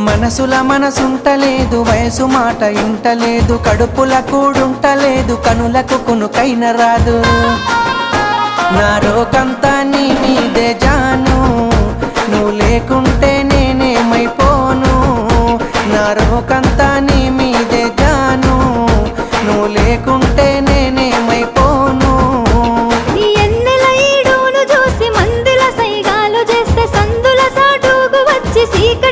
మనసుల మనసుంటలేదు, వయసు మాట ఇంటలేదు, కడుపుల కూడుంటలేదు, కనులకు కునుకైన రాదు. నా రోకంతా నీ మీదే జాను, నువ్వు లేకుంటే నేనేమైపోను. నా రోకంతా నీ మీదే జాను, నువ్వు లేకుంటే నేనేమైపోను. ఎన్నెల ఈడును చూసి మందుల సైగాలు చేస్తే సందుల సాటుకు వచ్చి సీక